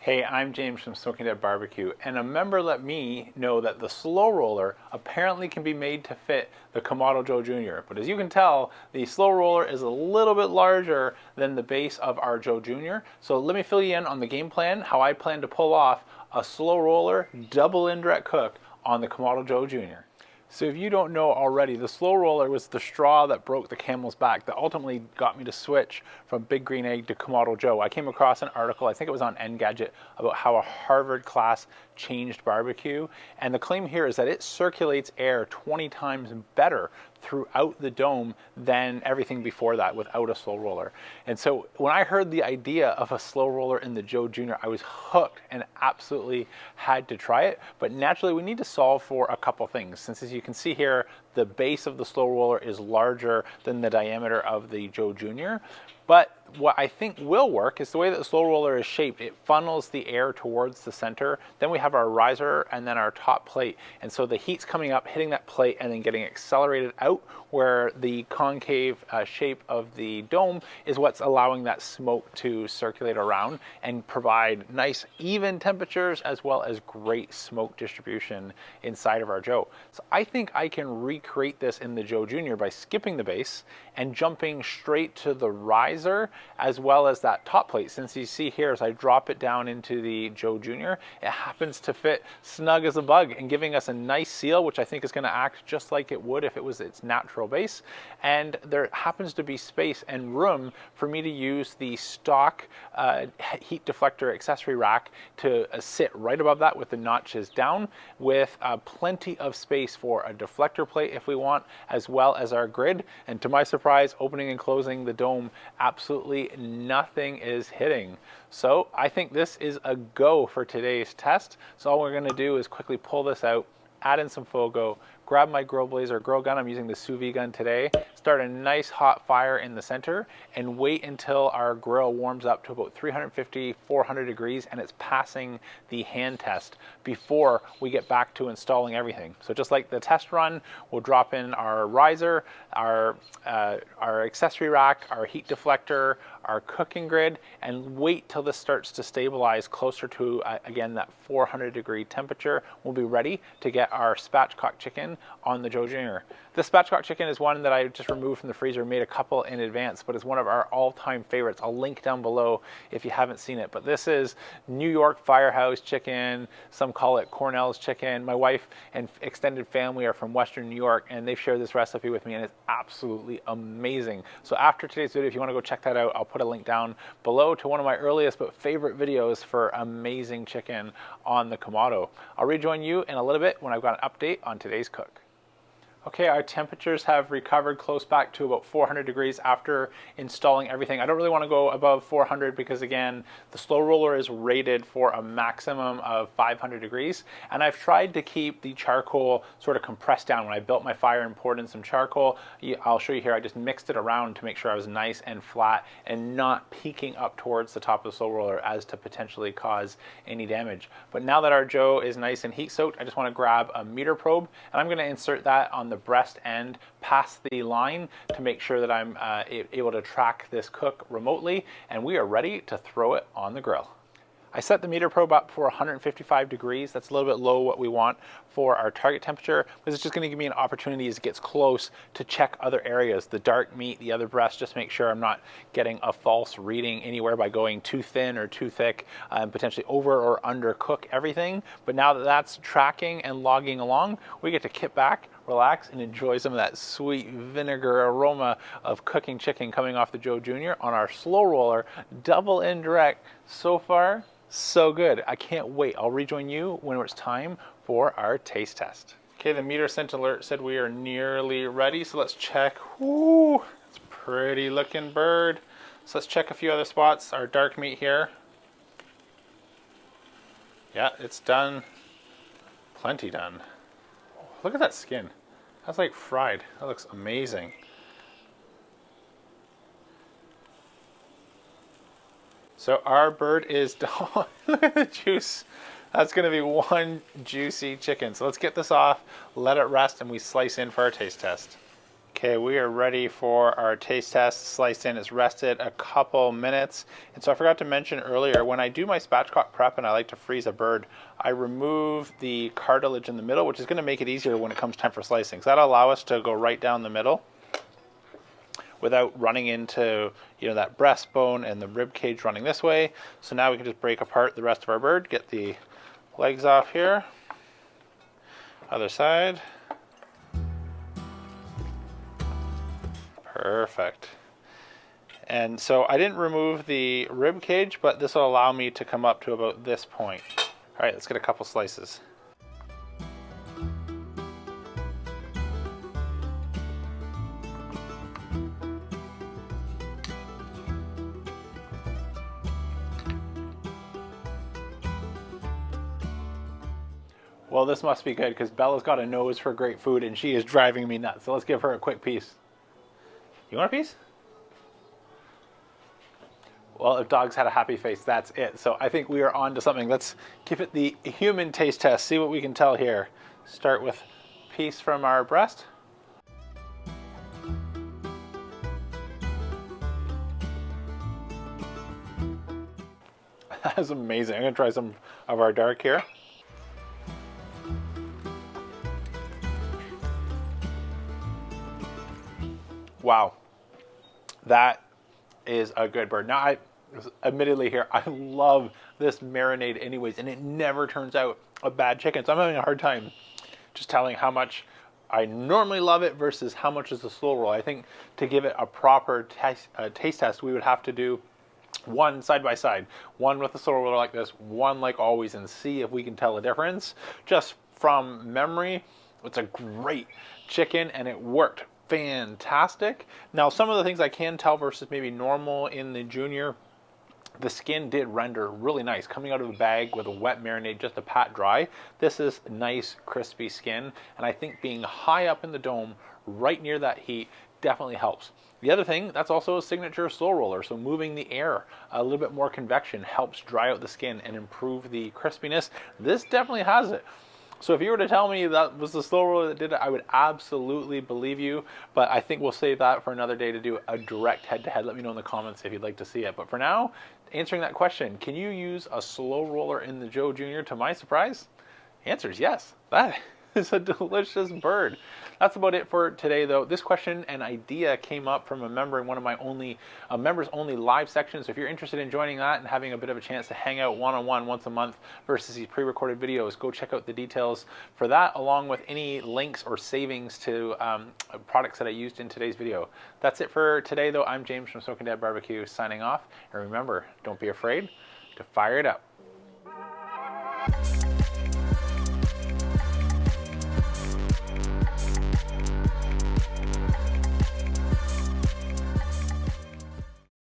Hey, I'm James from Smoking Dead Barbecue, and a member let me know that the SloRoller apparently can be made to fit the Kamado Joe Jr. But as you can tell, the SloRoller is a little bit larger than the base of our Joe Jr. So let me fill you in on the game plan, how I plan to pull off a SloRoller double indirect cook on the Kamado Joe Jr. So if you don't know already, the SloRoller was the straw that broke the camel's back that ultimately got me to switch from Big Green Egg to Kamado Joe. I came across an article, I think it was on Engadget, about how a Harvard class changed barbecue. And the claim here is that it circulates air 20 times better throughout the dome than everything before that without a SloRoller. And so when I heard the idea of a SloRoller in the Joe Jr., I was hooked and absolutely had to try it. But naturally, we need to solve for a couple things. Since as you can see here, the base of the SloRoller is larger than the diameter of the Joe Jr. But what I think will work is the way that the SloRoller is shaped. It funnels the air towards the center. Then we have our riser and then our top plate. And so the heat's coming up, hitting that plate, and then getting accelerated out, where the concave shape of the dome is what's allowing that smoke to circulate around and provide nice even temperatures as well as great smoke distribution inside of our Joe. So I think I can recreate this in the Joe Jr. by skipping the base and jumping straight to the riser as well as that top plate. Since you see here, as I drop it down into the Joe Jr., it happens to fit snug as a bug and giving us a nice seal, which I think is going to act just like it would if it was its natural base. And there happens to be space and room for me to use the stock heat deflector accessory rack to sit right above that with the notches down, with plenty of space for a deflector plate if we want, as well as our grid. And to my surprise, opening and closing the dome, absolutely nothing is hitting. So I think this is a go for today's test. So all we're going to do is quickly pull this out, add in some Fogo, grab my grill blazer grill gun. I'm using the sous vide gun today. Start a nice hot fire in the center and wait until our grill warms up to about 350, 400 degrees and it's passing the hand test before we get back to installing everything. So just like the test run, we'll drop in our riser, our accessory rack, our heat deflector, our cooking grid, and wait till this starts to stabilize closer to, again, that 400 degree temperature. We'll be ready to get our spatchcock chicken on the Joe Jr. This spatchcock chicken is one that I just removed from the freezer, made a couple in advance, but it's one of our all-time favorites. I'll link down below if you haven't seen it. But this is New York Firehouse chicken. Some call it Cornell's chicken. My wife and extended family are from Western New York, and they've shared this recipe with me, and it's absolutely amazing. So after today's video, if you want to go check that out, I'll put a link down below to one of my earliest but favorite videos for amazing chicken on the Kamado. I'll rejoin you in a little bit when I've got an update on today's cook. Okay, our temperatures have recovered close back to about 400 degrees after installing everything. I don't really want to go above 400 because, again, the SloRoller is rated for a maximum of 500 degrees. And I've tried to keep the charcoal sort of compressed down. When I built my fire and poured in some charcoal, I'll show you here, I just mixed it around to make sure I was nice and flat and not peaking up towards the top of the SloRoller as to potentially cause any damage. But now that our Joe is nice and heat soaked, I just want to grab a meter probe, and I'm going to insert that on the breast end past the line to make sure that I'm able to track this cook remotely, and we are ready to throw it on the grill. I set the meter probe up for 155 degrees. That's a little bit low what we want for our target temperature, because it's just going to give me an opportunity as it gets close to check other areas, the dark meat, the other breast, just make sure I'm not getting a false reading anywhere by going too thin or too thick and potentially over or under cook everything. But now that that's tracking and logging along, we get to kick back, relax, and enjoy some of that sweet vinegar aroma of cooking chicken coming off the Joe Jr. on our SloRoller double indirect. So far, so good. I can't wait. I'll rejoin you when it's time for our taste test. Okay, the meter sent alert said we are nearly ready, so let's check. Ooh, it's a pretty looking bird. So let's check a few other spots. Our dark meat here. Yeah, it's done. Plenty done. Look at that skin. That's like fried. That looks amazing. So our bird is done. Look at the juice. That's going to be one juicy chicken. So let's get this off, let it rest, and we slice in for our taste test. Okay, we are ready for our taste test. Sliced in, it's rested a couple minutes. And so I forgot to mention earlier, when I do my spatchcock prep and I like to freeze a bird, I remove the cartilage in the middle, which is going to make it easier when it comes time for slicing. So that'll allow us to go right down the middle without running into, you know, that breastbone and the rib cage running this way. So now we can just break apart the rest of our bird, get the legs off here. Other side. Perfect. And so I didn't remove the rib cage, but this will allow me to come up to about this point. All right, let's get a couple slices. Well, this must be good because Bella's got a nose for great food and she is driving me nuts. So let's give her a quick piece. You want a piece? Well, if dogs had a happy face, that's it. So I think we are on to something. Let's give it the human taste test, see what we can tell here. Start with a piece from our breast. That's amazing. I'm gonna try some of our dark here. Wow, that is a good bird. Now, admittedly here, I love this marinade anyways, and it never turns out a bad chicken. So I'm having a hard time just telling how much I normally love it versus how much is the SloRoller. I think to give it a proper taste test, we would have to do one side by side, one with the SloRoller like this, one like always, and see if we can tell a difference. Just from memory, it's a great chicken and it worked fantastic. Now, some of the things I can tell versus maybe normal in the Junior, the skin did render really nice. Coming out of the bag with a wet marinade, just a pat dry. This is nice, crispy skin. And I think being high up in the dome, right near that heat, definitely helps. The other thing, that's also a signature SloRoller. So moving the air, a little bit more convection helps dry out the skin and improve the crispiness. This definitely has it. So if you were to tell me that was the SloRoller that did it, I would absolutely believe you. But I think we'll save that for another day to do a direct head-to-head. Let me know in the comments if you'd like to see it. But for now, answering that question, can you use a SloRoller in the Joe Jr.? To my surprise, the answer is yes. That is a delicious bird. That's about it for today, though. This question and idea came up from a member in one of my members only live sections. So if you're interested in joining that and having a bit of a chance to hang out one-on-one once a month versus these pre-recorded videos, go check out the details for that, along with any links or savings to products that I used in today's video. That's it for today, though. I'm James from Smoking Dad Barbecue signing off. And remember, don't be afraid to fire it up.